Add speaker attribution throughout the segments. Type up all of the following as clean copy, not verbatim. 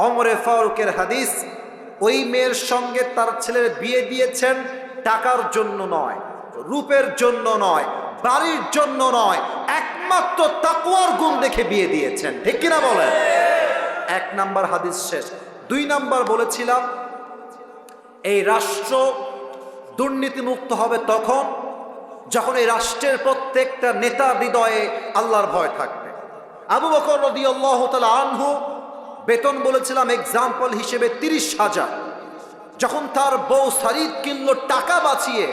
Speaker 1: ওমরে ফারুকের হাদিস, ওই মেয়ের সঙ্গে তার ছেলের বিয়ে দিয়েছেন টাকার জন্য নয়, রূপের জন্য নয়, বাড়ির জন্য নয়, একমাত্র তাকওয়ার গুণ দেখে বিয়ে দিয়েছেন। ঠিক কিনা বলেন? 1 নাম্বার হাদিস শেষ। 2 নাম্বার বলেছিলাম, এই রাষ্ট্র দুর্নীতিমুক্ত হবে তখন যখন এই রাষ্ট্রের প্রত্যেকটা নেতা হৃদয়ে আল্লাহর ভয় থাকবে। আবু বকর রাদিয়াল্লাহু তাআলা আনহু বেতন বলেছিলাম এক্সাম্পল হিসেবে 30,000। যখন তার বউ সারিদ কিনলো টাকা বাঁচিয়ে,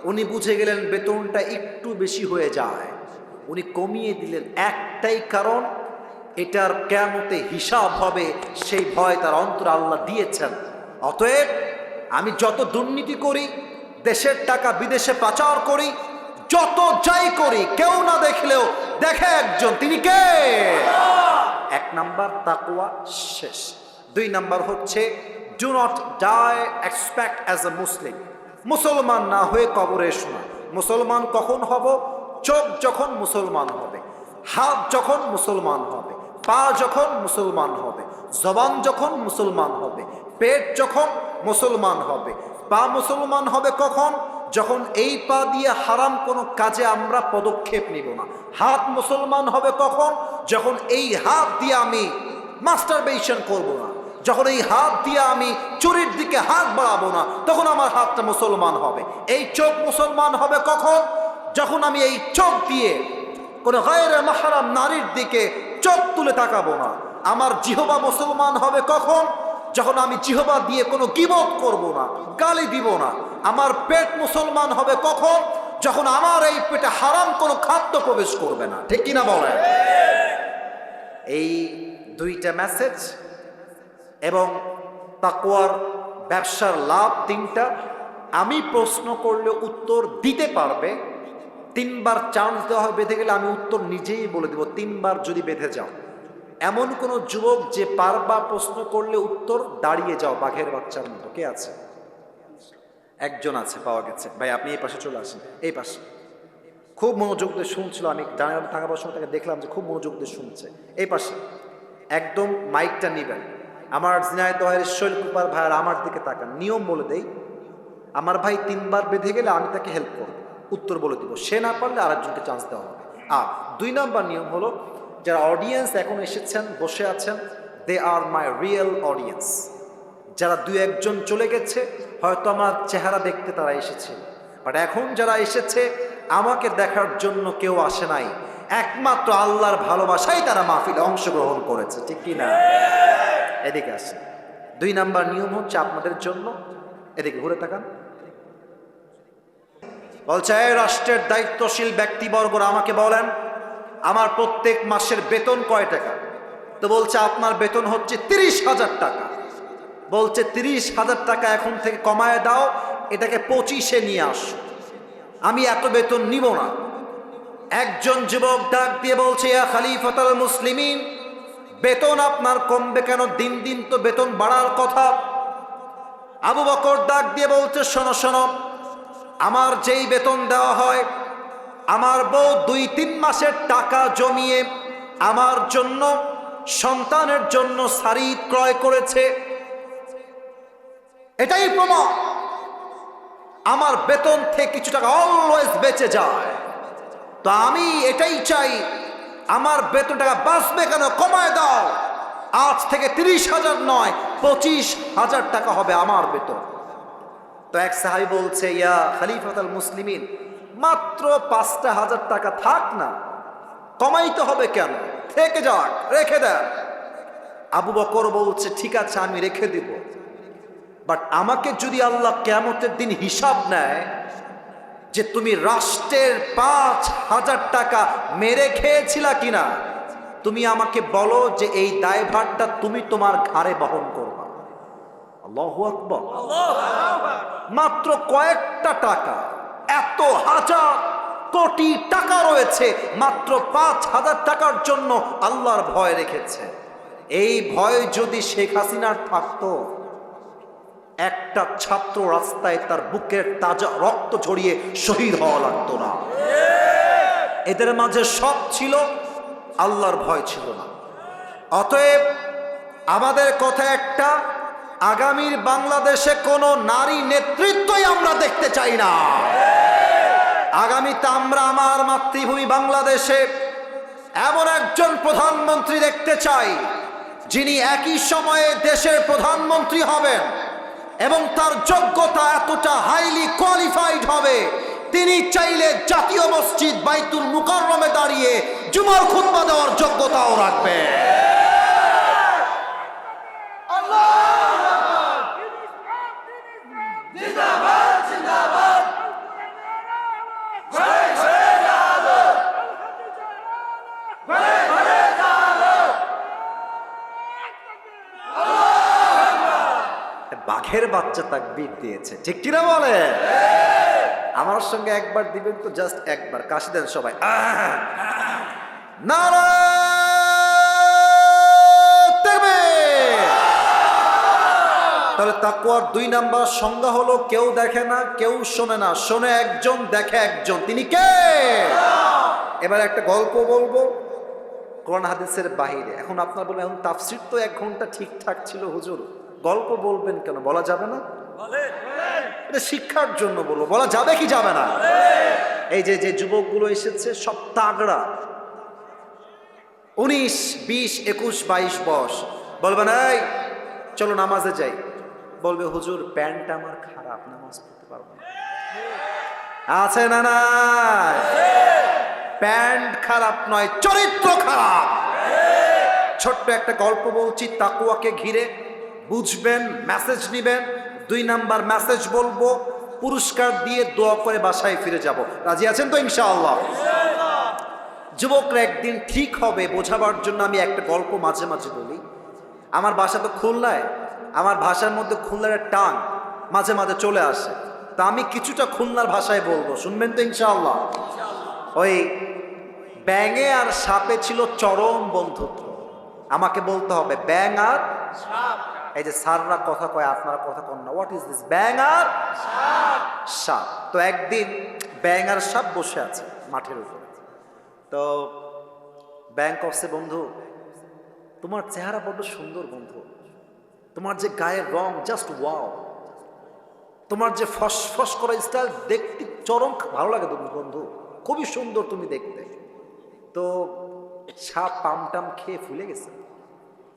Speaker 1: উনি বুঝে গেলেন বেতনটা একটু বেশি হয়ে যায়, উনি কমিয়ে দিলেন। একটাই কারণ, এটার কিয়ামতে হিসাব হবে, সেই ভয় তার অন্তরে আল্লাহ দিয়েছেন। অতএব আমি যত দুর্নীতি করি, দেশের টাকা বিদেশে পাচার করি, যত যাই করি, কেউ না দেখলেও দেখে একজন, তিনি কে? 1 নাম্বার তাকওয়া শেষ। 2 নাম্বার হচ্ছে do not die expect as a Muslim. মুসলমান না হয়ে কবরে এসো না। মুসলমান কখন হব? চোখ যখন মুসলমান হবে, হাত যখন মুসলমান হবে, পা যখন মুসলমান হবে, জবান যখন মুসলমান হবে, পেট যখন মুসলমান হবে। পা মুসলমান হবে কখন? যখন এই পা দিয়ে হারাম কোনো কাজে আমরা পদক্ষেপ নিব না। হাত মুসলমান হবে কখন? যখন এই হাত দিয়ে আমি মাস্টারবেশন করব না, যখন এই হাত দিয়ে আমি চুরির দিকে হাত বাড়াবো না, তখন আমার হাতটা মুসলমান হবে। এই চোখ মুসলমান হবে কখন? যখন আমি এই চোখ দিয়ে কোনো গায়রে মাহরাম নারীর দিকে চোখ তুলে তাকাবো না। আমার জিহবা মুসলমান হবে কখন? যখন আমি জিহবা দিয়ে কোনো গীবত করব না, গালি দিব না। আমার পেট মুসলমান হবে কখন? যখন আমার এই পেটে হারাম কোনো খাদ্য প্রবেশ করবে না। ঠিক কিনা বলেন? এই 2টা মেসেজ এবং তাকওয়ার ব্যবসার লাভ 3টা। আমি প্রশ্ন করলে উত্তর দিতে পারবে, 3 বার চান্স দেওয়া হয়, বেঁধে গেলে আমি উত্তর নিজেই বলে দেব। 3 বার যদি বেঁধে যাও, এমন কোন যুবক যে পারবা প্রশ্ন করলে উত্তর, দাঁড়িয়ে যাও বাঘের বাচ্চার মতো। কে আছে? একজন আছে, পাওয়া গেছে। ভাই আপনি এই পাশে চলে আসেন, এই পাশে। খুব মনোযোগ দিয়ে শুনছিল, আমি ডানে থাকার সময় তাকে দেখলাম যে খুব মনোযোগ দিয়ে শুনছে। এই পাশে একদম মাইকটা নিবেন। আমার ঝিনাইদহের শৈল কুপার ভাইয়ের আমার দিকে তাকান। নিয়ম বলে দেই, আমার ভাই 3 বার বেঁধে গেলে আমি তাকে হেল্প করব, উত্তর বলে দিব। সে না পারলে আরেকজনকে চান্স দেওয়া হবে। আর 2 নাম্বার নিয়ম হলো, যারা অডিয়েন্স এখন এসেছেন, বসে আছেন, দে আর মাই রিয়েল অডিয়েন্স। যারা 2-1 জন চলে গেছে, হয়তো আমার চেহারা দেখতে তারা এসেছে, বাট এখন যারা এসেছে আমাকে দেখার জন্য কেউ আসে নাই, একমাত্র আল্লাহর ভালোবাসাই তারা মাহফিলে অংশগ্রহণ করেছে। ঠিক কি না? এদিকে আসেন। 2 নাম্বার নিয়ম হচ্ছে আপনাদের জন্য, এদিকে ঘুরে তাকান। বলছে, এই রাষ্ট্রের দায়িত্বশীল ব্যক্তিবর্গরা আমাকে বলেন, আমার প্রত্যেক মাসের বেতন কয় টাকা? তো বলছে আপনার বেতন হচ্ছে 30,000 টাকা। বলছে 30,000 টাকা এখন থেকে কমায় দাও, এটাকে 25-এ নিয়ে আসো, আমি এত বেতন নিব না। একজন যুবক ডাক দিয়ে বলছে, ইয়া খলিফাতুল মুসলিমিন, বেতন আপনার কমবে কেন? দিন দিন তো বেতন বাড়ার কথা। আবু বকর ডাক দিয়ে বলছে, শোনো শোনো, আমার যেই বেতন দেওয়া হয়, আমার বউ 2-3 মাসের টাকা জমিয়ে আমার জন্য, সন্তানের জন্য সারিদ ক্রয় করেছে, এটাই প্রমাণ। আমার বেতন থেকে কিছু টাকা অলওয়েজ বেঁচে যায়। তো আমি এটাই চাই, আমার বেতন টাকা বাঁচবে কেন? কমায় দাও, আজ থেকে 30,000 নয় 25,000 টাকা হবে আমার বেতন। তো এক সাহাবী বলছে, ইয়া খলিফাতুল মুসলিমিন, মাত্র 5,000 টাকা থাক না, কমাইতে হবে কেন? থেকে যাক, রেখে দেন। আবু বকর বলছে, ঠিক আছে আমি রেখে দিব, বাট আমাকে যদি আল্লাহ কিয়ামতের দিন হিসাব নেয় যে তুমি রাষ্ট্রের 5,000 টাকা মেরে খেয়েছিলা কিনা, তুমি আমাকে বলো যে এই দায়ভারটা তুমি তোমার ঘাড়ে বহন করবা। আল্লাহু আকবার। মাত্র কয়েকটা টাকা, এত হাজার কোটি টাকা রয়েছে, মাত্র 5,000 টাকার জন্য আল্লাহর ভয় রেখেছে। এই ভয় যদি শেখ হাসিনার থাকতো, একটা ছাত্র রাস্তায় তার বুকের তাজা রক্ত ঝরিয়ে শহীদ হওয়া লাগতো না। এদের মাঝে সব ছিল, আল্লাহর ভয় ছিল না। অতএব আমাদের কথা একটা, আগামীর বাংলাদেশে কোনো নারী নেতৃত্বই আমরা দেখতে চাই না। আগামীতে আমরা আমার মাতৃভূমি বাংলাদেশে এমন একজন প্রধানমন্ত্রী দেখতে চাই যিনি একই সময়ে দেশের প্রধানমন্ত্রী হবেন এবং তার যোগ্যতা এতটা হাইলি কোয়ালিফাইড হবে, তিনি চাইলে জাতীয় মসজিদ বাইতুল মুকাররমে দাঁড়িয়ে জুমার খুতবা দেওয়ার যোগ্যতাও রাখবে। বাঘের বাচ্চা তাকবীর দিয়েছে, ঠিক কিনা বলে? আমার সঙ্গে একবার দিবেন তো, জাস্ট একবার কাশি দেন সবাই। তাহলে তাকওয়ার 2 নাম্বার সংজ্ঞা হলো কেউ দেখে না, কেউ শোনে না, শোনে একজন, দেখে একজন। তিনি কে? এবার একটা গল্প বলবো কোরআন হাদিসের বাহিরে। এখন আপনার বলবেন এখন তাফসীর তো 1 ঘন্টা ঠিকঠাক ছিল হুজুর, গল্প বলবেন কেন? বলা যাবে না? এটা শিক্ষার জন্য বলবো, বলা যাবে কি যাবে না? এই যে যে যুবকগুলো এসেছে সব তাগড়া, 19, 20, 21, 22 বয়স। বলবেন এই চলো নামাজে যাই, বলবে হুজুর প্যান্ট আমার খারাপ, নামাজ পড়তে পারবো না। আছে না? না, প্যান্ট খারাপ নয়, চরিত্র খারাপ। ছোট্ট একটা গল্প বলছি তাকওয়াকে ঘিরে, বুঝবেন, মেসেজ নিবেন। 2 নাম্বার মেসেজ বলবো, পুরস্কার দিয়ে দোয়া করে বাসায় ফিরে যাব। রাজি আছেন তো ইনশাআল্লাহ? যুবকরা একদিন ঠিক হবে বোঝাবার জন্য আমি একটা গল্প মাঝে মাঝে বলি। আমার বাসা তো খুলনায়, আমার ভাষার মধ্যে খুলনার টান মাঝে মাঝে চলে আসে, তা আমি কিছুটা খুলনার ভাষায় বলবো, শুনবেন তো ইনশাআল্লাহ? ওই ব্যাঙে আর সাপে ছিল চরম বন্ধুত্ব। আমাকে বলতে হবে ব্যাঙ আর সাপ। এই যে স্যাররা কথা কয়, আপনারা কথা কন না। What is this? ব্যাঙ আর সাপ। তো একদিন ব্যাঙ আর সাপ বসে আছে মাঠের উপরে। তো ব্যাঙ করছে, বন্ধু তোমার চেহারা বড্ড সুন্দর বন্ধু, তোমার যে গায়ের রং জাস্ট ওয়াও, তোমার যে ফসফস করা স্টাইল দেখতে চরম ভালো লাগে বন্ধু, খুবই সুন্দর তুমি দেখতে। তো সাপ পামটাম খেয়ে ফুলে গেছে।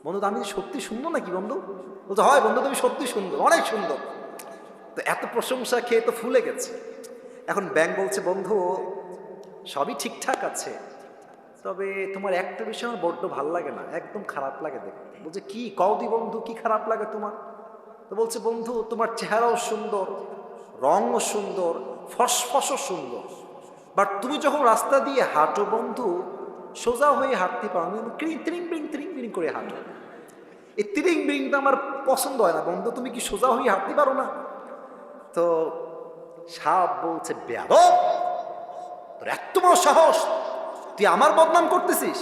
Speaker 1: বন্ধু আমি সত্যি সুন্দর নাকি বন্ধু? বলতো হয় বন্ধু তুমি সত্যি সুন্দর, অনেক সুন্দর। তো এত প্রশংসা খেয়ে তো ফুলে গেছে। এখন ব্যাঙ বলছে, বন্ধু সবই ঠিকঠাক আছে, তবে তোমার একটা বিষয় আমার বড্ড ভালো লাগে না, একদম খারাপ লাগে দেখতে। বলছে কি কওদি বন্ধু, কি খারাপ লাগে তোমার? তো বলছে বন্ধু তোমার চেহারাও সুন্দর, রঙও সুন্দর, ফসফসও সুন্দর, বাট তুমি যখন রাস্তা দিয়ে হাঁটো বন্ধু, সোজা হয়ে হাঁটতে পারো না, ত্রিং বিরিং করে হাঁটো। এই ত্রিং বিরিংটা আমার পছন্দ হয় না বন্ধু, তুমি কি সোজা হয়ে হাঁটতে পারো না? তো সাপ বলছে বেয়াদব, তোর এত বড় সাহস, তুই আমার বদনাম করতেছিস,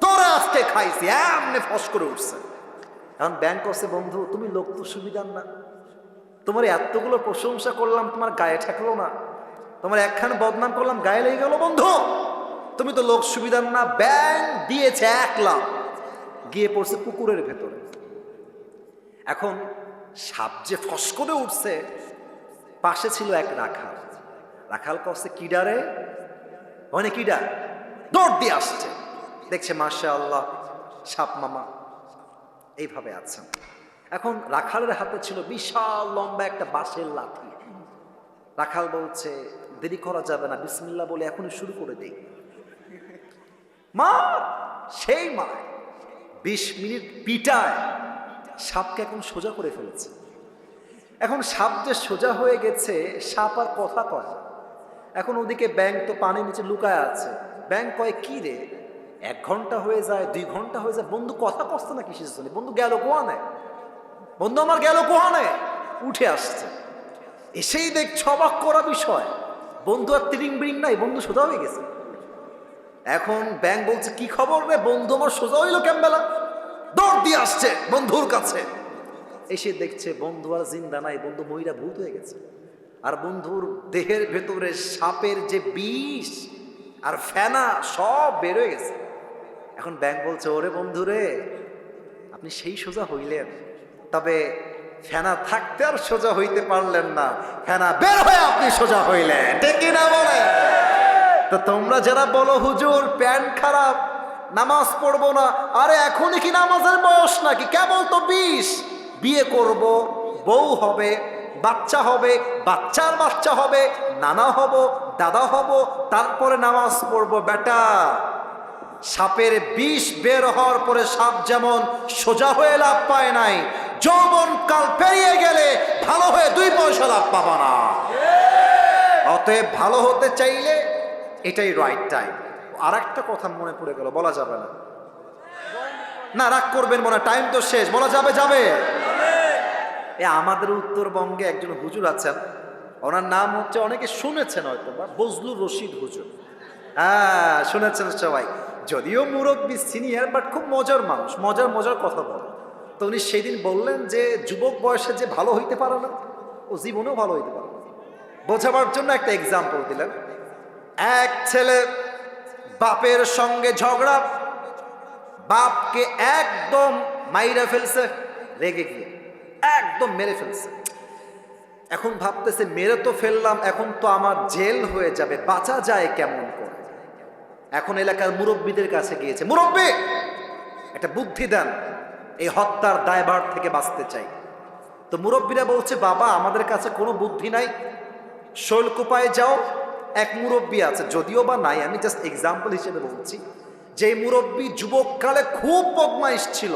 Speaker 1: তোরা আজকে খাইছি। এমনি ফস করে উঠছে। এখন ব্যাংক করছে, বন্ধু তুমি লোক তো সুবিধার না, তোমার এতগুলো প্রশংসা করলাম তোমার গায়ে ঠেকলো না, তোমার একখানে বদনাম করলাম গায়ে লেগে গেল বন্ধু, তুমি তো লোক সুবিধার না। ব্যাং দিয়েছে 1 লাখ, গিয়ে পড়ছে পুকুরের ভেতরে। এখন সাপ যে ফস করে উঠছে, পাশে ছিল এক রাখাল। রাখাল করছে কিডারে, মানে কিডা, দৌড় দিয়ে আসছে, দেখছে মাশাআল্লাহ সাপ মামা এইভাবে আছেন। এখন রাখালের হাতে ছিল বিশাল লম্বা একটা বাঁশের লাঠি। রাখাল বলছে দেরি করা যাবে না, বিসমিল্লাহ বলে এখনই শুরু করে দেই। মা সেই মা 20 মিনিট পিটায় সাপকে এখন সোজা করে ফেলেছে। এখন সাপ যে সোজা হয়ে গেছে, সাপ আর কথা কয় না। এখন ওদিকে ব্যাঙ তো পানির নিচে লুকায় আছে। ব্যাঙ কয় কি রে, 1 ঘন্টা হয়ে যায়, 2 ঘন্টা হয়ে যায়, বন্ধু কথা কষ্ট না কিসের জন্য? বন্ধু গেল কোহানে, বন্ধু আমার গেল কোহানে? উঠে আসছে, এসেই দেখছ অবাক করা বিষয়, বন্ধু আর ত্রিং বিরিং নাই, বন্ধু সোজা হয়ে গেছে। এখন ব্যাঙ বলছে কি খবর রে, বন্ধু আমার সোজা হইলো কেমবেলা? দৌড় দিয়ে আসছে বন্ধুর কাছে, এসে দেখছে বন্ধু আর জিন্দা নাই, বন্ধু মহিলা ভূত হয়ে গেছে। আর বন্ধুর দেহের ভেতরে সাপের যে বিষ আর ফেনা সব বের হয়ে গেছে। এখন ব্যাঙ বলছে ওরে বন্ধু রে, আপনি সেই সোজা হইলেন, তবে ফেনা থাকতে আর সোজা হইতে পারলেন না, ফেনা বের হয়ে আপনি সোজা হইলেন, ঠিক কিনা বলে? তো তোমরা যারা বলো হুজুর প্যান্ট খারাপ, নামাজ পড়বো না, আরে এখনই কি নামাজের বয়স নাকি? কেবল তো 20, বিয়ে করব, বউ হবে, বাচ্চা হবে, বাচ্চার বাচ্চা হবে, নানা হব, দাদা হব, তারপরে নামাজ পড়বো। বেটা, সাপের বিষ বের হওয়ার পরে সাপ যেমন সোজা হয়ে লাভ পায় নাই, যৌবন কাল পেরিয়ে গেলে ভালো হয়ে 2 পয়সা লাভ পাবা না। অতএব ভালো হতে চাইলে এটাই রাইট টাইম। আর একটা কথা মনে পড়ে গেল, বলা যাবে না, না রাগ করবেন মনে, টাইম তো শেষ, বলা যাবে? যাবে। আমাদের উত্তরবঙ্গে একজন হুজুর আছেন, ওনার নাম হচ্ছে, অনেকে শুনেছেন হয়তো বা, বজলুর রশিদ হুজুর। হ্যাঁ, শুনেছেন সবাই। যদিও মুরব্বী, সিনিয়র, বাট খুব মজার মানুষ, মজার মজার কথা বলে। তো উনি সেদিন বললেন যে যুবক বয়সে যে ভালো হইতে পারে না, ও জীবনেও ভালো হইতে পারে না। বোঝাবার জন্য একটা এক্সাম্পল দিলেন। এক ছেলে বাপের সঙ্গে ঝগড়া, বাপকে একদম মাইরা ফেলছে, রেগে গিয়ে একদম মেরে ফেলছে। এখন ভাবতেছে মেরে তো ফেললাম, এখন তো আমার জেল হয়ে যাবে, বাঁচা যায় কেমন করে? এখন এলাকার মুরব্বীদের কাছে গিয়েছে, মুরব্বী একটা বুদ্ধি দেন, এই হত্যার দায়ভার থেকে বাঁচতে চাই। তো মুরব্বীরা বলছে, বাবা আমাদের কাছে কোনো বুদ্ধি নাই, শৈলকুপায় যাও, এক মুরব্বী আছে, যদিও বা নাই, আমি জাস্ট এক্সাম্পল হিসেবে বলছি, যে মুরব্বী যুবককালে খুব বদমাইশ ছিল,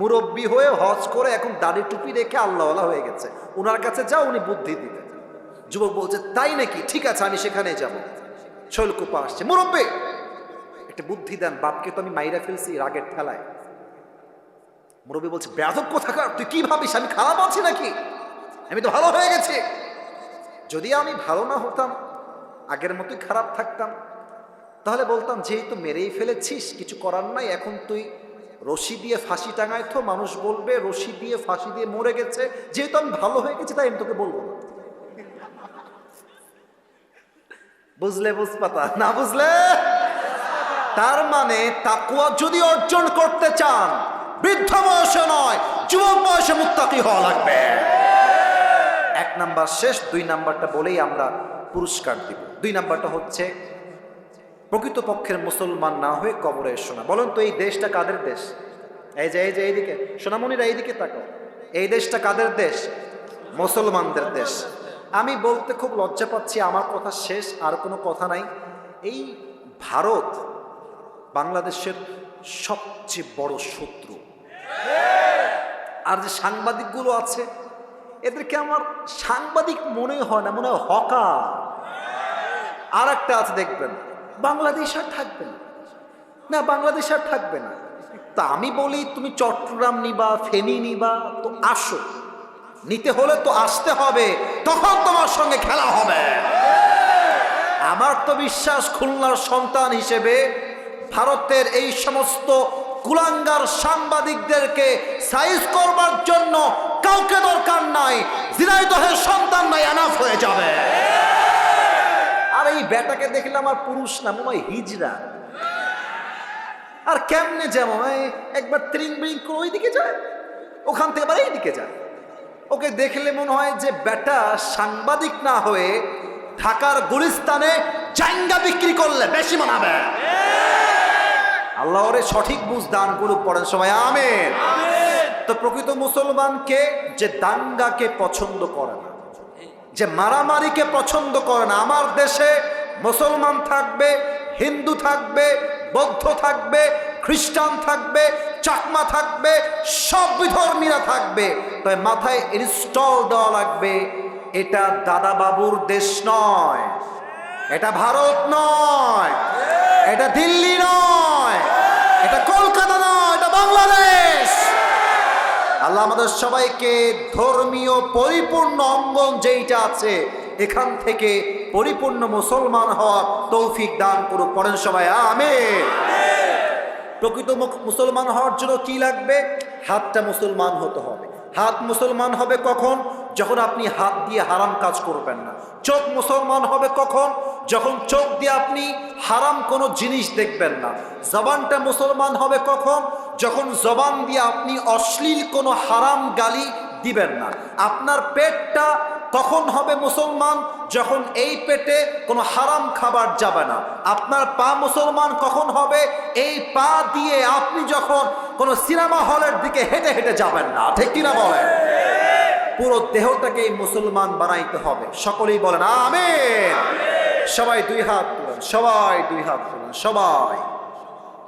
Speaker 1: মুরব্বী হয়ে হজ করে এখন দাড়ি টুপি রেখে আল্লাহওয়ালা হয়ে গেছে, ওনার কাছে যাও, উনি বুদ্ধি দিবেন। যুবক বলছে, তাই নাকি? ঠিক আছে, আমি সেখানে যাব। শৈলকুপা আসছে, মুরব্বী একটা বুদ্ধি দেন, বাপকে তো আমি মাইরা ফেলছি রাগের ঠেলায়। মুরব্বী বলছে, বেয়াদব কোথাকার, তুই কি ভাবিস আমি খারাপ আছি নাকি? আমি তো ভালো হয়ে গেছি। যদি আমি ভালো না হতাম, আগের মতোই খারাপ থাকতাম, তাহলে বলতাম যেহেতু মেরেই ফেলেছিস, কিছু করার নাই, এখন তুই রশি দিয়ে ফাঁসি টাঙায়, তো মানুষ বলবে রশি দিয়ে ফাঁসি দিয়ে মরে গেছে, যেহেতু আমি ভালো হয়ে গেছি তাই আমি তোকে বলবো না। বুঝলে বুঝপাতা, না বুঝলে? তার মানে তাকওয়া যদি অর্জন করতে চান, বৃদ্ধ বয়সে নয়, যুবক বয়সে মুত্তাকি হওয়া লাগবে। 1 নাম্বার শেষ, 2 নাম্বারটা বলেই আমরা পুরস্কার দিব। 2 নাম্বারটা হচ্ছে প্রকৃতপক্ষের মুসলমান না হয়ে কবরে এসো না। বলুন তো এই দেশটা কাদের দেশ? এই যে এইদিকে সোনামণিরা, এইদিকে তাকাও, এই দেশটা কাদের দেশ? মুসলমানদের দেশ। আমি বলতে খুব লজ্জা পাচ্ছি, আমার কথা শেষ, আর কোনো কথা নাই। এই ভারত বাংলাদেশের সবচেয়ে বড় শত্রু। আর যে সাংবাদিকগুলো আছে, এদেরকে আমার সাংবাদিক মনে হয় না, মনে হয় হকার। আর একটা আছে দেখবেন, বাংলাদেশ আর থাকবে না, না বাংলাদেশ আর থাকবে না। তা আমি বলি, তুমি চট্টগ্রাম নিবা, ফেনী নিবা, তো আসো, নিতে হলে তো আসতে হবে, তখন তোমার সঙ্গে খেলা হবে। আমার তো বিশ্বাস, খুলনার সন্তান হিসেবে ভারতের এই সমস্ত কুলাঙ্গার সাংবাদিকদেরকে সাইজ করবার জন্য কাউকে দরকার নাই, ঝিনাইদহের সন্তান নাই, এনাফ হয়ে যাবে। আর এই বেটাকে দেখলাম আর পুরুষ না, মনে হয় হিজড়া। আর কেমনে যেমন একবার ত্রিং বিং করে ওইদিকে যায়, ওখান থেকে আবার এইদিকে যায়। ওকে দেখলে মনে হয় যে বেটা সাংবাদিক না হয়ে ঢাকার গুলিস্তানে জাইঙ্গা বিক্রি করলে বেশি মানাবে। আল্লাহ ওরে সঠিক বুঝ দান করুক, পড়েন সবাই আমিন। তো প্রকৃত মুসলমানকে, যে দাঙ্গাকে পছন্দ করে না, যে মারামারিকে পছন্দ করে না। আমার দেশে মুসলমান থাকবে, হিন্দু থাকবে, বৌদ্ধ থাকবে, খ্রিস্টান থাকবে, চাকমা থাকবে, সব বিধর্মীরা থাকবে, তাই মাথায় ইনস্টল দেওয়া লাগবে, এটা দাদা বাবুর দেশ নয়, এটা ভারত নয়, এটা দিল্লি নয়, এটা কলকাতা নয়, এটা বাংলাদেশ। আল্লাহ আমাদের সবাইকে ধর্মীয় পরিপূর্ণ অঙ্গন যেইটা আছে, এখান থেকে পরিপূর্ণ মুসলমান হওয়ার তৌফিক দান করুক, পড়েন সবাই আমিন। প্রকৃত মুসলমান হওয়ার জন্য কি লাগবে? হাতটা মুসলমান হতে হবে। হাত মুসলমান হবে কখন? যখন আপনি হাত দিয়ে হারাম কাজ করবেন না। চোখ মুসলমান হবে কখন? যখন চোখ দিয়ে আপনি হারাম কোনো জিনিস দেখবেন না। জবানটা মুসলমান হবে কখন? যখন জবান দিয়ে আপনি অশ্লীল কোনো হারাম গালি দিবেন না। আপনার পেটটা তখন হবে মুসলমান যখন এই পেটে কোনো হারাম খাবার যাবে না। আপনার পা মুসলমান কখন হবে? এই পা দিয়ে আপনি যখন কোনো সিনেমা হলের দিকে হেঁটে হেঁটে যাবেন না। ঠিক কিনা বলেন? পুরো দেহটাকে মুসলমান বানাইতে হবে। সকলেই বলেন আমিন। সবাই দুই হাত তুলেন, সবাই দুই হাত তুলেন, সবাই,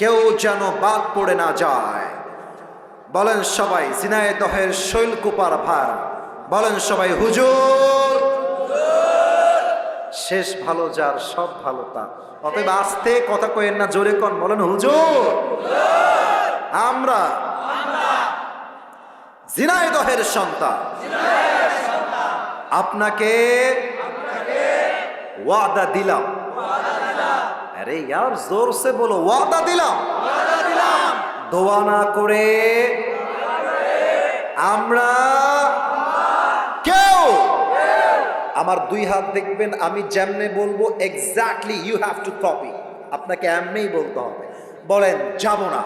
Speaker 1: কেউ যেন বাদ পড়ে না যায়। বলেন সবাই ঝিনাইদহের শৈলকুপার ভার। বলেন সবাই হুজুর। শেষ ভালো যার সব ভালো তার। অতএব আস্তে কথা কইেন না, জোরে কন, বলেন হুজুর। আমরা ঝিনাইদহের সন্তান, আপনাকে ওয়াদা দিলাম। আরে यार जोर से बोलो, ওয়াদা দিলাম। দোয়া না করে আমরা কেউ, আমার দুই হাত দেখবেন, আমি যেমনে বলবো exactly you have to copy. আপনাকে এমনিই বলতে হবে। বলেন যাব না।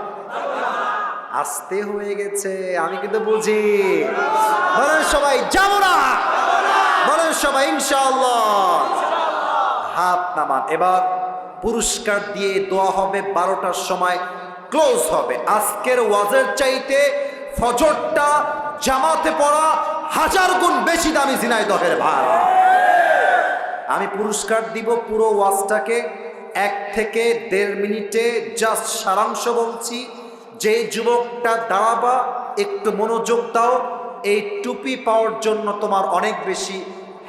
Speaker 1: আস্তে হয়ে গেছে, আমি কিন্তু বুঝি। বলেন সবাই যাব না। বলেন সবাই ইনশাআল্লাহ। হাত নামান। এবার পুরস্কার দিয়ে দোয়া হবে। 12টার সময় ক্লোজ হবে। আজকের ওয়াজের চাইতে ফজরটা জামাতে পড়া 1000 গুণ বেশি দামি ঝিনাইদহের ভাই। আমি পুরস্কার দিব পুরো ওয়াজটাকে 1 থেকে 1.5 মিনিটে। জাস্ট সারাংশ বলছি। যে যুবকটা দাঁড়াবা, একটু মনোযোগ দাও। এই টুপি পাওয়ার জন্য তোমার অনেক বেশি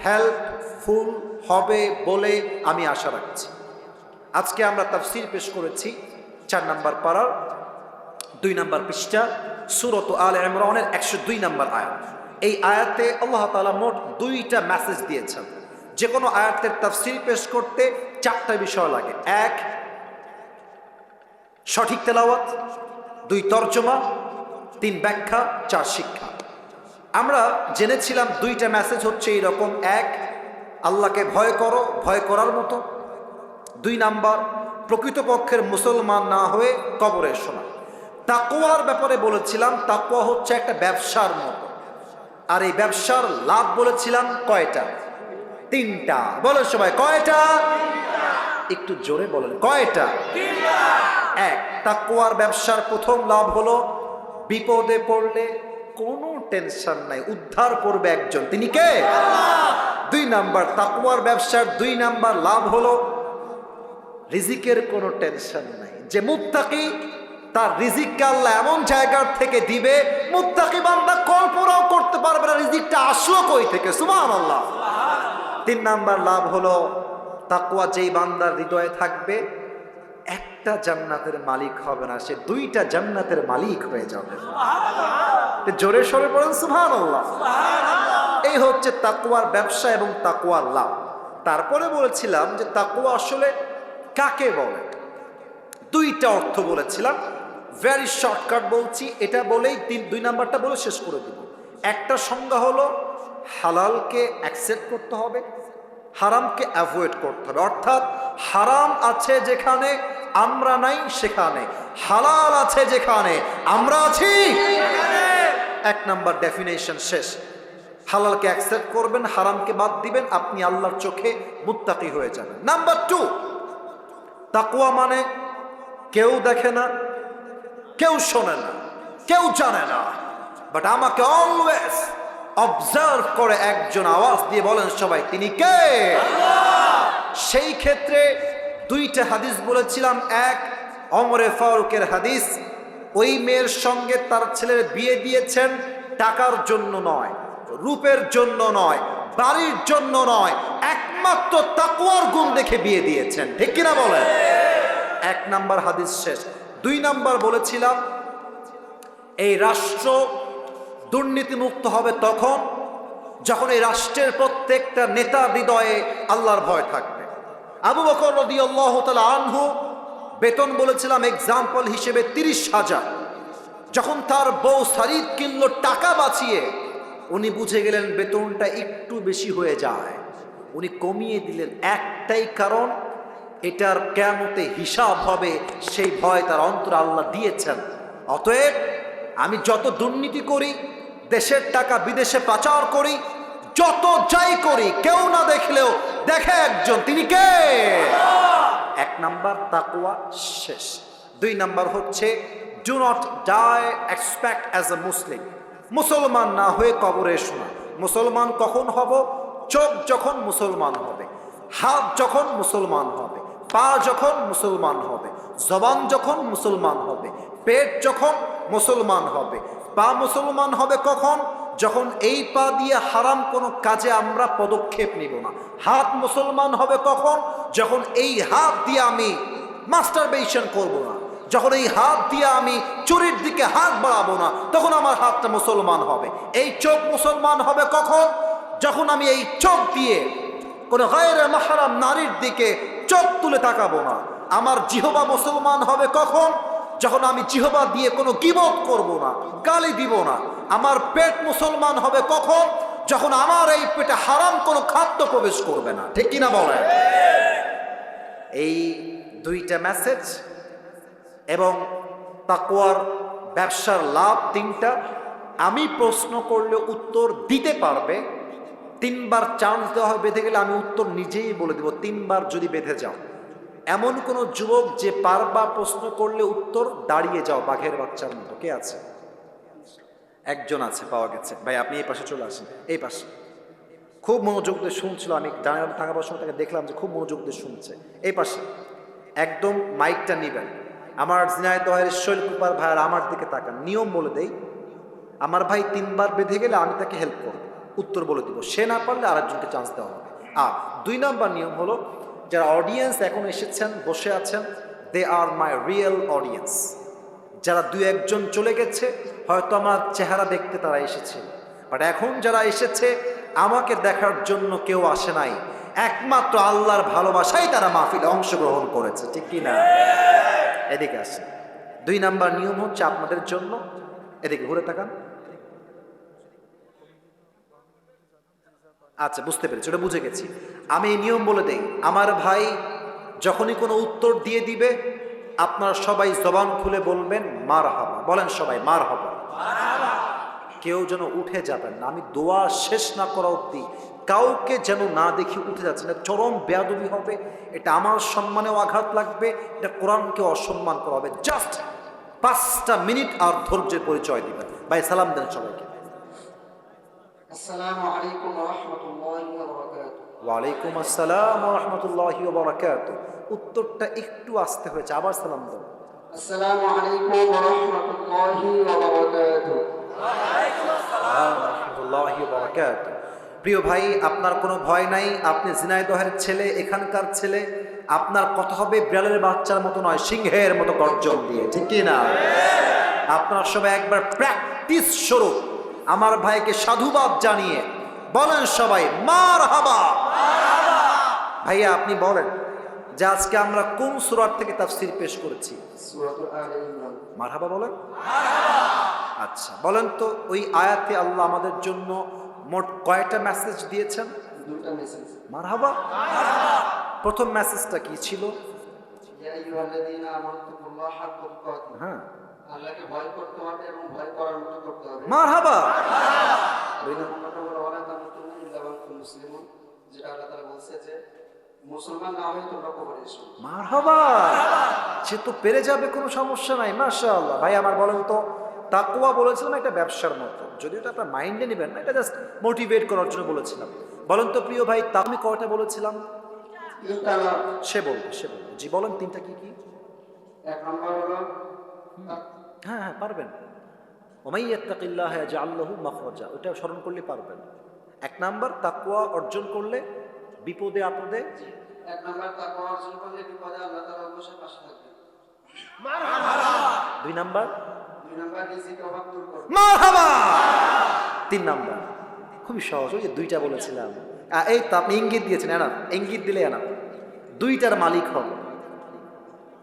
Speaker 1: হেল্পফুল হবে বলে আমি আশা রাখছি। আজকে আমরা তাফসীর পেশ করেছি 4 নম্বর পারার 2 নম্বর পৃষ্ঠা, সূরাত আলে ইমরানের 102 নম্বর আয়াত। এই আয়াতে আল্লাহ তাআলা মোট 2টা মেসেজ দিয়েছেন। যে কোনো আয়াতের তাফসীর পেশ করতে 4টা বিষয় লাগে। 1 সঠিক তেলাওয়াত, 2 তরজমা, 3 ব্যাখ্যা, 4 শিক্ষা। আমরা জেনেছিলাম 2টা মেসেজ হচ্ছে এইরকম। 1 আল্লাহকে ভয় করো, ভয় করার মতো। 2 নাম্বার প্রকৃতপক্ষের মুসলমান না হয়ে কবরে শোনা। তাকওয়ার ব্যাপারে বলেছিলাম, তাকওয়া হচ্ছে একটা ব্যবসার মতো। আর এই ব্যবসার লাভ বলেছিলাম কয়টা? 3টা। বলেন সবাই কয়টা? একটু জোরে বলেন কয়টা? 1 তাকওয়ার ব্যবসার প্রথম লাভ হলো বিপদে পড়লে কোনো টেনশন নাই, উদ্ধার করবে একজন, তিনি কে? আল্লাহ। 2 নাম্বার তাকওয়ার ব্যবসার 2 নাম্বার লাভ হলো রিজিকের কোনো টেনশন নাই। যে মুত্তাকি তার রিজিককে আল্লাহ এমন জায়গার থেকে দিবে, মুত্তাকি বান্দা কল্পনাও করতে পারবে না রিজিকটা আসলো কই থেকে। সুবহানাল্লাহ। 3 নাম্বার লাভ হলো তাকওয়া যেই বান্দার হৃদয়ে থাকবে, একটা জান্নাতের মালিক হবে না, সে 2টা জান্নাতের মালিক হয়ে যাবে। জোরে সরে পড়েন সুবহানাল্লাহ। এই হচ্ছে তাকওয়ার ব্যবসা এবং তাকওয়ার লাভ। তারপরে বলেছিলাম যে তাকওয়া আসলে কাকে বলে। 2টা অর্থ বলেছিলাম, ভেরি শর্টকাট বলছি। এটা বলেই 2 নাম্বারটা বলে শেষ করে দিব। একটা সংজ্ঞা হলো হালালকে অ্যাকসেপ্ট করতে হবে, হারামকে অ্যাভয়েড করতে হবে। অর্থাৎ হারাম আছে যেখানে আমরা নাই সেখানে, হালাল আছে যেখানে আমরা আছি। 1 নাম্বার ডেফিনেশন শেষ। হালালকে অ্যাকসেপ্ট করবেন, হারামকে বাদ দিবেন, আপনি আল্লাহর চোখে মুত্তাকি হয়ে যাবেন। নাম্বার 2 তাকওয়া মানে কেউ দেখে না, কেউ শোনে না, কেউ জানে না, বাট আমাকে অলওয়েজ অবজার্ভ করে একজন আওয়াজ দিয়ে বলেন সবাই তিনি কে? আল্লাহ। সেই ক্ষেত্রে 2টা হাদিস বলেছিলাম। 1 ওমরে ফারুকের হাদিস। ওই মেয়ের সঙ্গে তার ছেলের বিয়ে দিয়েছেন টাকার জন্য নয়, রূপের জন্য নয়, বাড়ির জন্য নয়, একমাত্র তাকওয়ার গুণ দেখে বিয়ে দিয়েছেন। ঠিক কিনা বলেন? 1 নাম্বার হাদিস শেষ। 2 নাম্বার বলেছিলাম এই রাষ্ট্র দুর্নীতিমুক্ত হবে তখন যখন এই রাষ্ট্রের প্রত্যেকটা নেতা হৃদয়ে আল্লাহর ভয় থাকবে। আবু বকর রাদিয়াল্লাহু তাআলা আনহু বেতন বলেছিলাম এক্সাম্পল হিসেবে 30,000। যখন তার বউ সারিদ কিনলো টাকা বাঁচিয়ে, উনি বুঝে গেলেন বেতনটা একটু বেশি হয়ে যায়, উনি কমিয়ে দিলেন। একটাই কারণ, এটার কিয়ামতে হিসাব হবে, সেই ভয় তার অন্তরে আল্লাহ দিয়েছেন। অতএব আমি যত দুর্নীতি করি, দেশের টাকা বিদেশে পাচার করি, যত যাই করি, কেউ না দেখলেও দেখে একজন, তিনি কে? এক নাম্বার তাকওয়া শেষ। 2 নাম্বার হচ্ছে do not die expect as a Muslim. মুসলমান না হয়ে কবরে এসো না। মুসলমান কখন হব? চোখ যখন মুসলমান হবে, হাত যখন মুসলমান হবে, পা যখন মুসলমান হবে, জবান যখন মুসলমান হবে, পেট যখন মুসলমান হবে। পা মুসলমান হবে কখন? যখন এই পা দিয়ে হারাম কোনো কাজে আমরা পদক্ষেপ নিব না। হাত মুসলমান হবে কখন? যখন এই হাত দিয়ে আমি মাস্টারবেশন করব না, যখন এই হাত দিয়ে আমি চুরির দিকে হাত বাড়াবো না, তখন আমার হাতটা মুসলমান হবে। এই চোখ মুসলমান হবে কখন? যখন আমি এই চোখ দিয়ে কোনো গায়রে মাহরাম নারীর দিকে চোখ তুলে তাকাবো না। আমার জিহবা মুসলমান হবে কখন? যখন আমি জিহবা দিয়ে কোনো গীবত করব না, গালি দিব না। আমার পেট মুসলমান হবে কখন? যখন আমার এই পেটে হারাম কোনো খাদ্য প্রবেশ করবে না। ঠিক কিনা বলেন? এই 2টা মেসেজ এবং তাকওয়ার ব্যবসার লাভ 3টা। আমি প্রশ্ন করলে উত্তর দিতে পারবে, 3বার চান্স দেওয়া হয়। বেঁধে গেলে আমি উত্তর নিজেই বলে দেব, 3বার যদি বেঁধে যাও। এমন কোন যুবক যে বারবার প্রশ্ন করলে উত্তর দাঁড়িয়ে যাও বাঘের বাচ্চার মতো, কে আছে? একজন আছে, পাওয়া গেছে। ভাই আপনি এই পাশে চলে আসেন, এই পাশে। খুব মনোযোগ দিয়ে শুনছিল, আমি ডানে থাকার সময় তাকে দেখলাম যে খুব মনোযোগ দিয়ে শুনছে। এই পাশে একদম মাইকটা নিবেন। আমার ঝিনাইদহের শৈল কুপার ভাইয়ের আমার দিকে তাকান। নিয়ম বলে দেই, আমার ভাই 3বার বেঁধে গেলে আমি তাকে হেল্প করব, উত্তর বলে দিব। সে না পারলে আরেকজনকে চান্স দেওয়া হবে। আর 2 নাম্বার নিয়ম হলো, যারা অডিয়েন্স এখন এসেছেন, বসে আছেন, দে আর মাই রিয়েল অডিয়েন্স। যারা 2-1 জন চলে গেছে, হয়তো আমার চেহারা দেখতে তারা এসেছে, বাট এখন যারা এসেছে আমাকে দেখার জন্য কেউ আসে নাই, একমাত্র আল্লাহর ভালোবাসাই তারা মাহফিলে অংশগ্রহণ করেছে। ঠিক কি না? এদিকে আসেন। 2 নাম্বার নিয়ম হচ্ছে আপনাদের জন্য, এদিকে ঘুরে তাকান। আচ্ছা, বুঝতে পেরেছি, ওটা বুঝে গেছি। আমি এই নিয়ম বলে দেই, আমার ভাই যখনই কোনো উত্তর দিয়ে দিবে, আপনারা সবাই জবান খুলে বলবেন মারহাবা। বলেন সবাই মারহাবা। কেউ যেন উঠে যাবেন না। আমি দোয়া শেষ না করা অবধি কাউকে যেন না দেখি উঠে যাচ্ছে না। চরম বেয়াদবি হবে, এটা আমার সম্মানেও আঘাত লাগবে, এটা কোরআনকে অসম্মান করা হবে। জাস্ট 5টা মিনিট আর ধৈর্যের পরিচয় দিবেন। ভাই সালাম দেন সবাইকে।
Speaker 2: আসসালামু আলাইকুম ওয়া রাহমাতুল্লাহি ওয়া বারাকাতুহু।
Speaker 1: ওয়ালাইকুম আসসালাম ওয়া রাহমাতুল্লাহি ওয়া বারাকাতুহু। উত্তরটা একটু আসতে হয়েছে, আবার সালাম দাও।
Speaker 2: আসসালামু আলাইকুম ওয়া রাহমাতুল্লাহি ওয়া বারাকাতুহু।
Speaker 1: ওয়া আলাইকুম আসসালাম ওয়া রাহমাতুল্লাহি ওয়া বারাকাতুহু। প্রিয় ভাই, আপনার কোনো ভয় নাই। আপনি ঝিনাইদহের ছেলে, এখানকার ছেলে। আপনার কথা হবে বিড়ালের বাচ্চার মতো নয়, সিংহের মতো গর্জন দিয়ে। ঠিক কি না? আপনার সবাই একবার প্র্যাকটিস স্বরূপ আমার ভাইকে সাধুবাদ জানিয়ে বলেন সবাই মারহাবা। ভাইয়া আপনি বলেন যে আজকে আমরা কোন সূরা থেকে তাফসীর পেশ করেছি?
Speaker 2: সূরাতুল আলে ইমরান।
Speaker 1: মারহাবা বলেন। আচ্ছা বলেন তো, ওই আয়াতে আল্লাহ আমাদের জন্য মোট কয়টা মেসেজ দিয়েছেন?
Speaker 2: 2টা মেসেজ।
Speaker 1: মারহাবা। প্রথম মেসেজটা কি ছিল?
Speaker 2: ইয়া আইয়ুহাল্লাযীনা আমানু তাকুল্লাহা হাক্কা তুকাতিহি।
Speaker 1: হ্যাঁ,
Speaker 2: আল্লাহকে ভয় করতে হবে এবং ভয় করার মতো করতে হবে।
Speaker 1: মারহাবা।
Speaker 2: 2 নম্বরটা হলো ওয়ালা তামুতুন্না ইল্লা ওয়া আনতুম মুসলিমুন, যেটা আল্লাহ তাআলা বলছে যে মুসলমান না হয়ে তোমরা কবরে এসো।
Speaker 1: মারহাবা। সে তো পেরে যাবে, কোনো সমস্যা নাই। মাশাআল্লাহ। ভাই আমার বলেন তো, তাকওয়া বলেছিলাম একটা ব্যবসার মতো, যদিও এটা আপনার মাইন্ডে নেবেন না, এটা জাস্ট মোটিভেট করার জন্য বলেছিলাম। বলেন তো প্রিয় ভাই, আমি কয়টা বলেছিলাম?
Speaker 2: ইনশাআল্লাহ।
Speaker 1: সে বলবে। জি বলেন, 3টা কি কি?
Speaker 2: 1 নম্বর হলো
Speaker 1: হ্যাঁ হ্যাঁ পারবেন। ওমাই ইয়াত্তাকিল্লাহ ইয়াজআল লাহু মাখরাজা, ওটা স্মরণ করলে পারবেন। 1 নাম্বার তাকওয়া অর্জন করলে বিপদে আপদে।
Speaker 2: 1 নম্বর তাকওয়া অর্জন করলে বিপদে আল্লাহ তাআলা অবশ্যই পাশে থাকবে।
Speaker 1: 2 নাম্বার
Speaker 2: 2 নম্বর রিজিকের অভাব দূর করবে।
Speaker 1: মারহাবা। 3 নাম্বার খুবই সহজ, ওই যে 2টা বলেছিলাম। এই তো আপনি ইঙ্গিত দিয়েছেন, এনা ইঙ্গিত দিলে এনা 2টার মালিক হবে।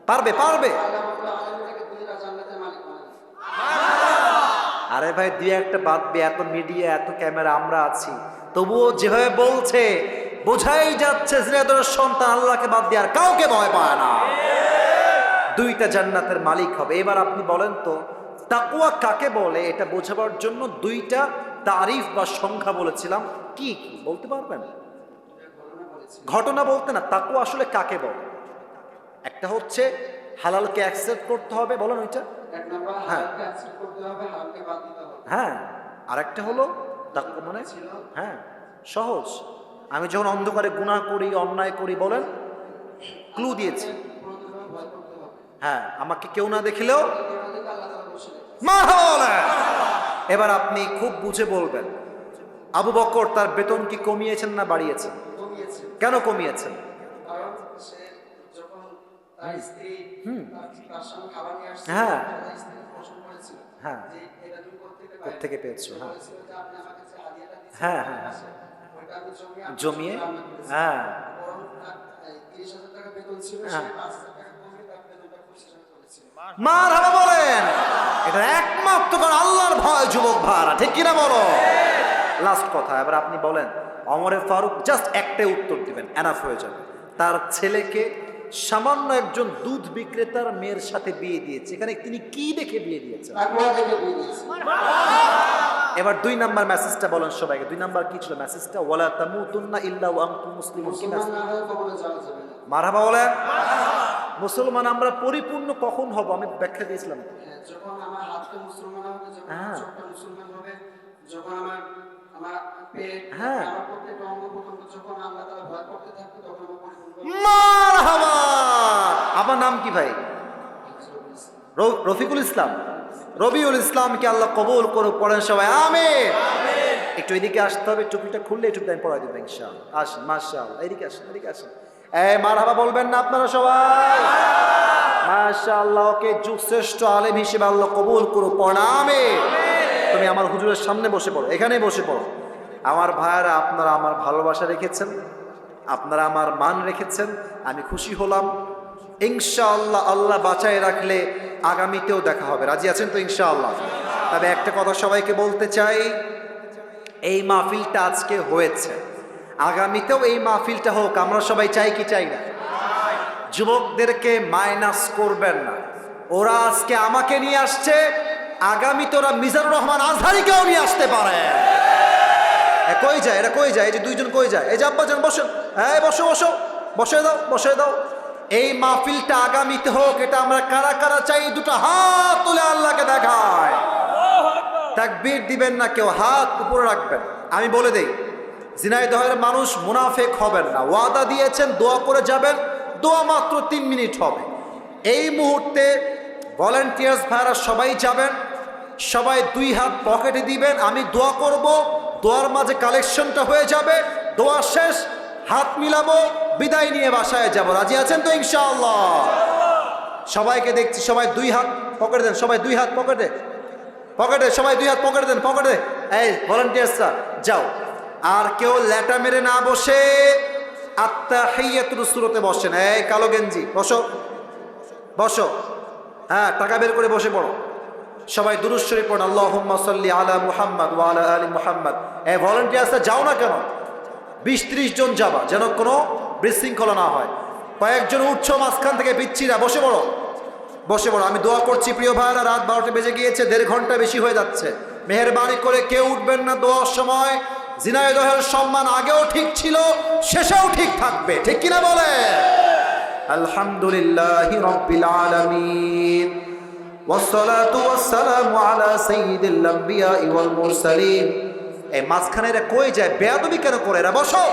Speaker 1: পারবে।
Speaker 2: আল্লাহ রাব্বুল আলামিন থেকে 2টা জান্নাতের মালিক বানাবে।
Speaker 1: আরে ভাই দুই একটা বাদ দিয়ে এত মিডিয়া এত ক্যামেরা আমরা আছি, তবুও যেভাবে বলছে বোঝাই যাচ্ছে জিনাদের সন্তান আল্লাহকে বাদ দিয়ে আর কাউকে ভয় পায় না, দুইটা জান্নাতের মালিক হবে। এবার আপনি বলেন তো তাকওয়া কাকে বলে? এটা বোঝাবার জন্য দুইটা তারিফ বা সংখ্যা বলেছিলাম, কি কি বলতে পারবেন? ঘটনা বলতে না, তাকওয়া আসলে কাকে বলে? একটা হচ্ছে হালালকে অ্যাকসেপ্ট করতে হবে, বলেন ওইটা। হ্যাঁ হ্যাঁ, আর একটা হলো তাকওয়া মানে হ্যাঁ সহজ। আমি যখন অন্ধকারে গুনাহ করি অন্যায় করি, বলেন ক্লু দিয়েছি, হ্যাঁ আমাকে কেউ না দেখলেও মারহাবা। এবার আপনি খুব বুঝে বলবেন, আবু বকর তার বেতন কি কমিয়েছেন না বাড়িয়েছেন? কেন কমিয়েছেন? হ্যাঁ হ্যাঁ, কোত্থেকে পেয়েছো? হ্যাঁ হ্যাঁ হ্যাঁ, জমিয়ে হ্যাঁ মারহাবা বলেন। এটা একমাত্র কারণ আল্লাহর ভয় যুবক ভাড়া, ঠিক কিনা বলো? লাস্ট কথা, এবার আপনি বলেন ওমরে ফারুক জাস্ট একটাই উত্তর দিবেন, এনাফ হয়ে যাবে। তার ছেলেকে সামান্য একজন দুধ বিক্রেতার মেয়ের সাথে বিয়ে দিয়েছে, এখানে তিনি কি দেখে বিয়ে দিয়েছেন? এবার 2 নাম্বার মেসেজটা বলেন সবাইকে। 2 নাম্বার কি ছিল মেসেজটা? ওয়ালা তামুতুন্না ইল্লা ওয়া আনতুম মুসলিমুন। কি মেসেজ? মারহাবা বলেন। মুসলমান আমরা পরিপূর্ণ কখন হব? আমি ব্যাখ্যা দিয়েছিলাম,
Speaker 2: যখন আমার হাতটা মুসলমান হবে, যখন আমার চোখটা মুসলমান হবে, যখন আমার পেট, আমার প্রত্যেকটা অঙ্গ প্রত্যঙ্গ যখন আল্লাহ তাআলা ভয় করতে থাকবে, তখন আমি পরিপূর্ণ।
Speaker 1: মারহাবা। আপনার নাম কি ভাই? রফিকুল ইসলাম, রবিউল ইসলামকে আল্লাহ কবুল করুক, পড়েন সবাই আমিন। একটু এদিকে আসতে হবে, টুপিটা খুললে একটু টাইম পড়াই দেবেন ইনশাআল্লাহ। আসেন, মাশাআল্লাহ, এদিকে আসেন, এদিকে আসেন। মারহাবা বলবেন না আপনারা সবাই? মাশাআল্লাহ, ওকে যুগশ্রেষ্ঠ আলেম হিসেবে আল্লাহ কবুল করুক, পড়েন আমিন। তুমি আমার হুজুরের সামনে বসে পড়ো, এখানেই বসে পড়ো। আমার ভাইয়েরা, আপনারা আমার ভালোবাসা রেখেছেন, আপনারা আমার মান রেখেছেন, আমি খুশি হলাম। ইনশাআল্লাহ আল্লাহ বাঁচায় রাখলে আগামীতেও দেখা হবে, রাজি আছেন তো ইনশাআল্লাহ? তবে একটা কথা সবাইকে বলতে চাই, এই মাহফিলটা আজকে হয়েছে, আগামীতেও এই মাহফিলটা হোক, আমরা সবাই চাই কি চাই না? যুবকদেরকে মাইনাস করবেন না, ওরা আজকে আমাকে নিয়ে আসছে, আগামীতে ওরা মিজানুর রহমান আজহারিকেও নিয়ে আসতে পারে। কই যায় এরা? কই যায়? এই যে 2 জন কই যায়? এই যে আব্বাজান বসেন, হ্যাঁ বসো বসো, বসে দাও বসে দাও। এই মাহফিলটা আগামীতে হোক, এটা আমরা কারা কারা চাই? 2টা হাত তুলে আল্লাহকে দেখায়। তাকবীর দিবেন না কেউ, হাত উপরে রাখবেন। আমি বলে দেই, ঝিনাইদহের মানুষ মুনাফেক হবেন না, ওয়াদা দিয়েছেন দোয়া করে যাবেন, দোয়া মাত্র 3 মিনিট হবে। এই মুহূর্তে ভলান্টিয়ার্স ভাইরা সবাই যাবেন, সবাই 2 হাত পকেটে দিবেন, আমি দোয়া করব, দোয়ার মাঝে কালেকশনটা হয়ে যাবে, দোয়া শেষ হাত মিলাবো, বিদায় নিয়ে বাসায় যাব। রাজি আছেন তো ইনশাআল্লাহ? সবাইকে দেখছি, সবাই 2 হাত পকেটে দেন, সবাই 2 হাত পকেটে, পকেটে সবাই 2 হাত পকেটে দেন, পকেটে। এই ভলান্টিয়ার্সরা যাও, আর কেউ ল্যাটা মেরে না বসে আত্তাহিয়াতুর সূরতে বসেন। এই কালো গেঞ্জি বসো বসো, হ্যাঁ টাকা বের করে বসে পড়ো। সবাই দুরূদ শরীফ পড়ুন, আল্লাহুম্মা সাল্লি আলা মুহাম্মদ ওয়া আলা আলি মুহাম্মদ। এই ভলান্টিয়ার্সরা যাও না কেন? 20-30 জন যাবা, যেন কোনো বিশৃঙ্খলা না হয়। কয়েকজন উঠছো মাঝখান থেকে, পিচ্ছিরা বসে পড়ো বসে পড়ো। আমি দোয়া করছি প্রিয় ভাইরা, রাত 12টা বেজে গিয়েছে, 1.5 ঘন্টা বেশি হয়ে যাচ্ছে। মেহেরবানি করে কেউ উঠবেন না দোয়ার সময়। ঝিনাইদহের সম্মান আগেও ঠিক ছিল, শেষেও ঠিক থাকবে, ঠিক কিনা বলে? আলহামদুলিল্লাহি রাব্বিল আলামিন, ওয়াসসালাতু ওয়াসসালামু আলা সাইয়্যিদিল আম্বিয়া ওয়াল মুরসালিন। এই মাঝখানে এরা কই যায়? বেয়াদবি কেন করে এরা? বসো,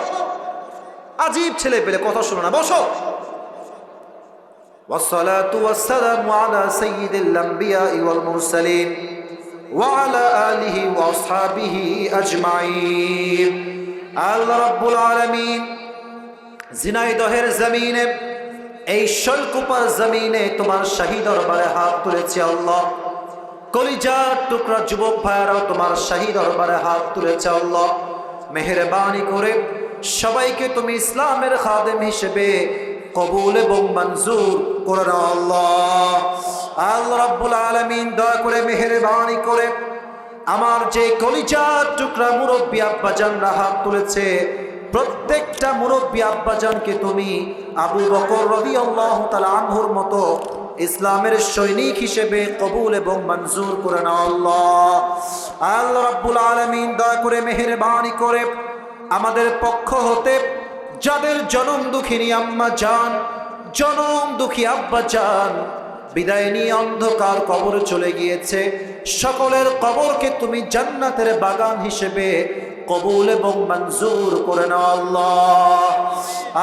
Speaker 1: আজীব ছেলে পেলে, কথা শোনো না, বসো। ওয়াসসালাতু ওয়াসসালামু আলা সাইয়্যিদিল আম্বিয়া ওয়াল মুরসালিন ওয়া আলা আলিহি ওয়া আসহাবিহি আজমাইন। আল্লাহ রাব্বুল আলামিন ঝিনাইদহের জমিনে, এই শৈলকুপার জমিনে তোমার শাহী দরবারে হাত তুলেছি আল্লাহ। কলিজার টুকরা যুবক ভাইয়ারাও তোমার শাহী দরবারে হাত তুলেছে আল্লাহ। মেহেরবানি করে সবাইকে তুমি ইসলামের খাদেম হিসেবে কবুল এবং মঞ্জুর করে নাও আল্লাহ। আল্লাহ রাব্বুল আলামিন দয়া করে মেহেরবানি করে আমার যে কলিজার টুকরা মুরব্বী আব্বাজানরা হাত তুলেছে, প্রত্যেকটা মুরব্বী আব্বাজানকে তুমি আবু বকর রাদিয়াল্লাহু তাআলা আনহুর মতো ইসলামের সৈনিক হিসেবে কবুল এবং মঞ্জুর করে নাও আল্লাহ। আল্লাহ রাব্বুল আলামিন দয়া করে মেহেরবানি করে আমাদের পক্ষ হতে যাদের জনম দুঃখিনী আম্মা জান, জনম দুঃখী আব্বা জান বিদায় নিয়ে অন্ধকার কবরে চলে গিয়েছে, সকলের কবরকে তুমি জান্নাতের বাগান হিসেবে কবুল এবং মঞ্জুর করে নাও আল্লাহ।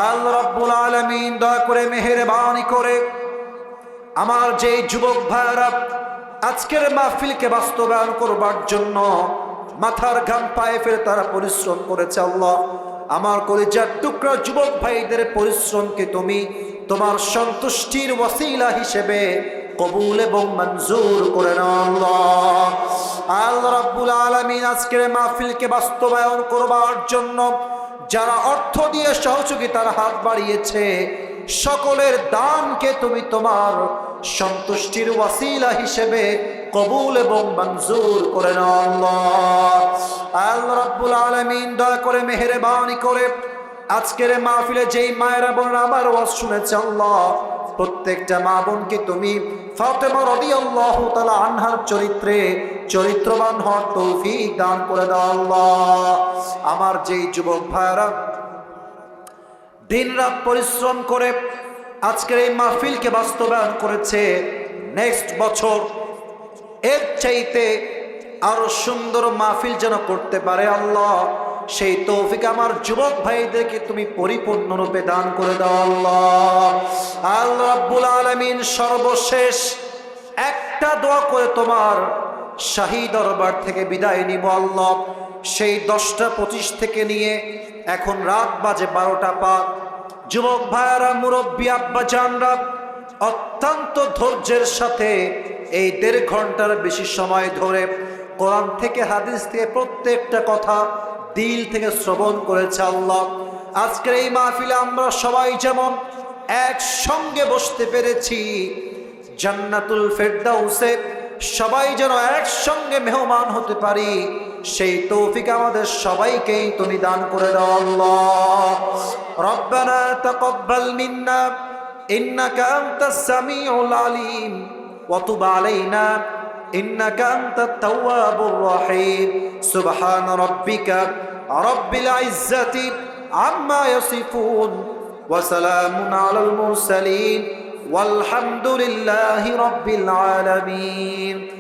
Speaker 1: আল্লাহ রাব্বুল আলামিন দয়া করে মেহেরবানি করে আমার যে যুবক ভাইরা আজকের মাহফিলকে বাস্তবায়ন করবার জন্য মাথার ঘাম পায়ে ফেলে তারা পরিশ্রম করেছে, আল্লাহ আমার কলিজার টুকরা যুবক ভাইদের পরিশ্রমকে তুমি তোমার সন্তুষ্টির ওয়াসিলা হিসেবে কবুল এবং মঞ্জুর করে নাও আল্লাহ। আল্লাহ রাব্বুল আলামিন আজকের মাহফিলকে বাস্তবায়ন করবার জন্য যারা অর্থ দিয়ে সহযোগিতার হাত বাড়িয়েছে, সকলের দানকে তুমি তোমার সন্তুষ্টির ওয়াসিলা হিসেবে কবুল এবং মঞ্জুর করে নাও আল্লাহ। আল্লাহ রাব্বুল আলামিন দয়া করে মেহেরবানি করে আজকের মাহফিলে যেই মায়েরা বোনেরা আমার ওয়াজ শুনেছে, আল্লাহ প্রত্যেকটা মা বোনকে তুমি ফাতেমা রাদিয়াল্লাহু তাআলা আনহার চরিত্রে চরিত্রবান হওয়ার তৌফিক দান করে দাও আল্লাহ। আমার যেই যুবক ভাইরা দিনরাত পরিশ্রম করে আজকের এই মাহফিলকে বাস্তবায়ন করেছে, নেক্সট বছর এর চাইতে আরো সুন্দর মাহফিল যেন করতে পারে আল্লাহ, সেই তৌফিক আমার যুবক ভাইদেরকে তুমি পরিপূর্ণরূপে দান করে দাও আল্লাহ। আল্লাহ রাব্বুল আলামিন সর্বশেষ একটা দোয়া করে তোমার শাহী দরবার থেকে বিদায় নিব আল্লাহ। সেই 10:25 থেকে নিয়ে এখন রাত বাজে 12টা পার, যুবক ভাইয়ারা মুরব্বী আব্বা জানরা অত্যন্ত ধৈর্যের সাথে এই 1.5 ঘন্টার বেশি সময় ধরে কোরআন থেকে হাদিস থেকে প্রত্যেকটা কথা দিল থেকে শ্রবণ করেছে আল্লাহ। আজকের এই মাহফিলে আমরা সবাই যেমন একসঙ্গে বসতে পেরেছি, জান্নাতুল ফেরদাউসে সবাই যেন একসঙ্গে মেহমান হতে পারি, সেই তৌফিক আমাদের সবাইকেই তুমি দান করে দাও আল্লাহ। রব্বানা তাকাব্বাল মিন্না ইন্নাকা আনতাস সামিউল আলিম ওয়া তুব আলাইনা ইন্নাকা আনতাত তাওয়াবুর রহিম। সুবহানা রাব্বিকা রাব্বিল ইজ্জাতি আম্মা ইয়াসিফুন ওয়া সালামুন আলাল মুরসালিন ওয়ালহামদুলিল্লাহি রাব্বিল আলামিন।